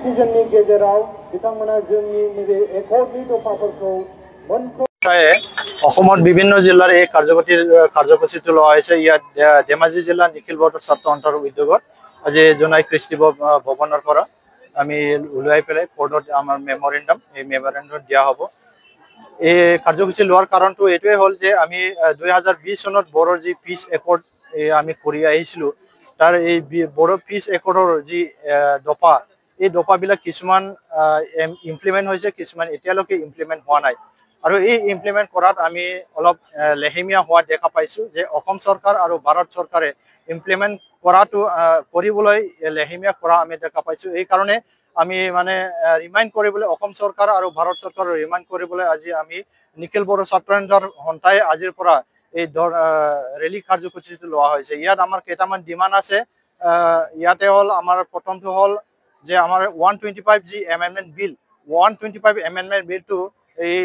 सिजननि गेजेराव बिथांमोना जोंनि नैबे एकर्डनि दफाफोरखौ मोनफ्रोम বিভিন্ন জিলাৰ এই কাৰ্যসূচীটো লোৱা হৈছে। ইয়াত ধেমাজি জিলা নিখিল বৰ্ডৰ ছাত্ৰ সন্থাৰ উদ্যোগত আজি জোনাই কৃষ্টি ভৱনৰ পৰা আমি ওলাই পেলাই কোৰ্টত আমাৰ মেমৰেণ্ডাম দিয়া হ'ব। এই কাৰ্যসূচী লোৱাৰ কাৰণটো এইটোৱে হ'ল যে আমি 2020 চনত বড়োৰ যি পিচ একৰ্ড আমি কৰি আহিছিলোঁ, তাৰ এই বড়ো পিচ একৰ্ডৰ যি দফা, এই দফাবিলাক কিছুমান ইমপ্লিমেণ্ট হৈছে, কিছুমান এতিয়ালৈকে ইমপ্লিমেণ্ট হোৱা নাই। আৰু এই ইমপ্লিমেণ্ট কৰাত আমি অলপ লেহেমীয়া হোৱা দেখা পাইছোঁ যে অসম চৰকাৰ আৰু ভাৰত চৰকাৰে ইমপ্লিমেণ্ট কৰাটো কৰিবলৈ লেহেমীয়া কৰা আমি দেখা পাইছোঁ। এইকাৰণে আমি মানে ৰিমাইণ্ড কৰিবলৈ অসম চৰকাৰ আৰু ভাৰত চৰকাৰৰ ৰিমাইণ্ড কৰিবলৈ আজি আমি নিখিল বড়ো ছাত্ৰ সন্থাই আজিৰ পৰা এই ৰেলী কাৰ্যসূচীটো লোৱা হৈছে। ইয়াত আমাৰ কেইটামান ডিমাণ্ড আছে। ইয়াতে হ'ল আমাৰ প্ৰথমটো হ'ল যে আমাৰ 125 যি এমেণ্ডমেণ্ট বিল, 125 এমেণ্ডমেণ্ট বিলটো এই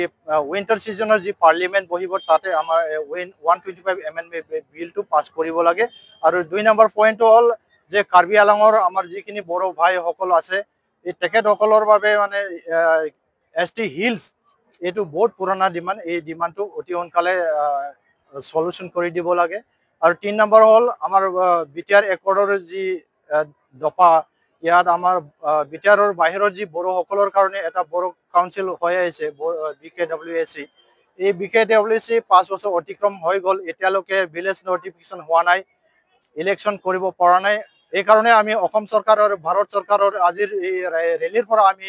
উইণ্টাৰ ছিজনৰ যি পাৰ্লিমেণ্ট বহিব তাতে আমাৰ 125 এমেণ্ডমেণ্ট বিলটো পাছ কৰিব লাগে। আৰু 2 নম্বৰ পইণ্টটো হ'ল যে কাৰ্বি আংলঙৰ আমাৰ যিখিনি বড়ো ভাইসকল আছে, এই তেখেতসকলৰ বাবে মানে ST হিলছ এইটো বহুত পুৰণা ডিমাণ্ড, এই ডিমাণ্ডটো অতি সোনকালে সলিউশ্যন কৰি দিব লাগে। আৰু 3 নম্বৰ হ'ল আমাৰ BTR একৰ্ডৰ যি দফা, ইয়াত আমাৰ BTRৰ বাহিৰৰ যি বড়োসকলৰ কাৰণে এটা বড়ো কাউন্সিল হৈ আহিছে BKWC, এই BKWC 5 বছৰ অতিক্ৰম হৈ গ'ল, এতিয়ালৈকে ভিলেজ নটিফিকেশ্যন হোৱা নাই, ইলেকশ্যন কৰিব পৰা নাই। এইকাৰণে আমি অসম চৰকাৰ আৰু ভাৰত চৰকাৰৰ আজিৰ এই ৰেলীৰ পৰা আমি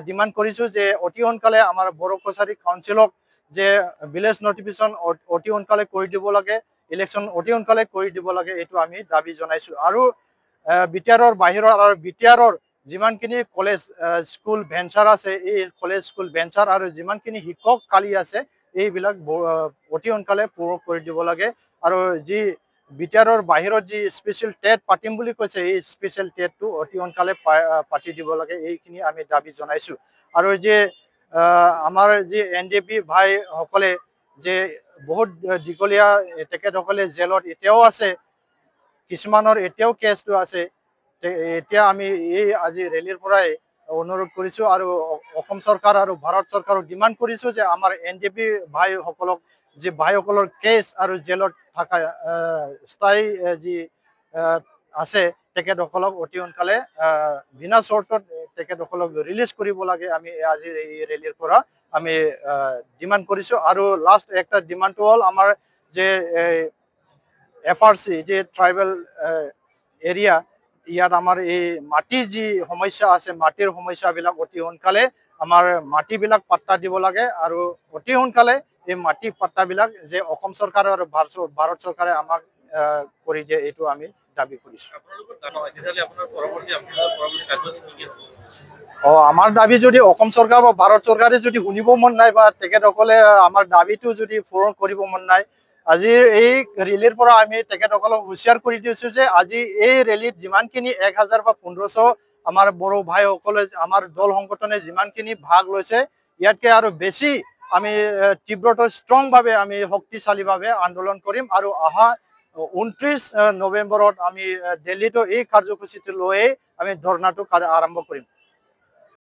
ডিমাণ্ড কৰিছোঁ যে অতি সোনকালে আমাৰ বড়ো কছাৰী কাউন্সিলক যে ভিলেজ নটিফিকেশ্যন অতি সোনকালে কৰি দিব লাগে, ইলেকশ্যন অতি সোনকালে কৰি দিব লাগে, এইটো আমি দাবী জনাইছোঁ। আৰু BTRৰ বাহিৰৰ আৰু BTRৰ যিমানখিনি কলেজ স্কুল ভেঞ্চাৰ আছে, এই কলেজ স্কুল ভেঞ্চাৰ আৰু যিমানখিনি শিক্ষক খালী আছে, এইবিলাক অতি সোনকালে পূৰণ কৰি দিব লাগে। আৰু যি BTRৰ বাহিৰত যি স্পেচিয়েল টেট পাতিম বুলি কৈছে, এই স্পেচিয়েল টেটটো অতি সোনকালে পাতি দিব লাগে, এইখিনি আমি দাবী জনাইছোঁ। আৰু যে আমাৰ যি NDP ভাইসকলে যে বহুত দীঘলীয়া তেখেতসকলে জেলত এতিয়াও আছে, কিছুমানৰ এতিয়াও কেছটো আছে। এতিয়া আমি এই আজি ৰেলীৰ পৰাই অনুৰোধ কৰিছোঁ আৰু অসম চৰকাৰ আৰু ভাৰত চৰকাৰক ডিমাণ্ড কৰিছোঁ যে আমাৰ NDP ভাইসকলক, যি ভাইসকলৰ কেছ আৰু জেলত থকা স্থায়ী যি আছে, তেখেতসকলক অতি সোনকালে বিনা চৰ্তত তেখেতসকলক ৰিলিজ কৰিব লাগে, আমি আজিৰ এই ৰেলীৰ পৰা আমি ডিমাণ্ড কৰিছোঁ। আৰু লাষ্ট একটা ডিমাণ্ডটো হ'ল আমাৰ যে FRC যে ট্ৰাইবেল এৰিয়া, ইয়াত আমাৰ এই মাটিৰ যি সমস্যা আছে, মাটিৰ সমস্যাবিলাক অতি সোনকালে আমাৰ মাটিবিলাক পাট্টা দিব লাগে। আৰু অতি সোনকালে এই মাটি পাট্টাবিলাক যে অসম চৰকাৰ আৰু ভাৰত চৰকাৰে আমাক কৰি দিয়ে, এইটো আমি দাবী কৰিছোঁ। আমাৰ দাবী যদি অসম চৰকাৰ বা ভাৰত চৰকাৰে যদি শুনিব মন নাই বা তেখেতসকলে আমাৰ দাবীটো যদি পূৰণ কৰিব মন নাই, আজি এই ৰেলীৰ পৰা আমি তেখেতসকলক হুঁচিয়াৰ কৰি দিছোঁ যে আজি এই ৰেলীত যিমানখিনি 1000 বা 1500 আমাৰ বড়ো ভাইসকলে, আমাৰ দল সংগঠনে যিমানখিনি ভাগ লৈছে, ইয়াতকৈ আৰু বেছি আমি তীব্ৰতৰ ষ্ট্ৰংভাৱে আমি শক্তিশালীভাৱে আন্দোলন কৰিম। আৰু অহা 29 নৱেম্বৰত আমি দিল্লীতো এই কাৰ্যসূচীটো লৈয়ে আমি ধৰ্ণাটো আৰম্ভ কৰিম।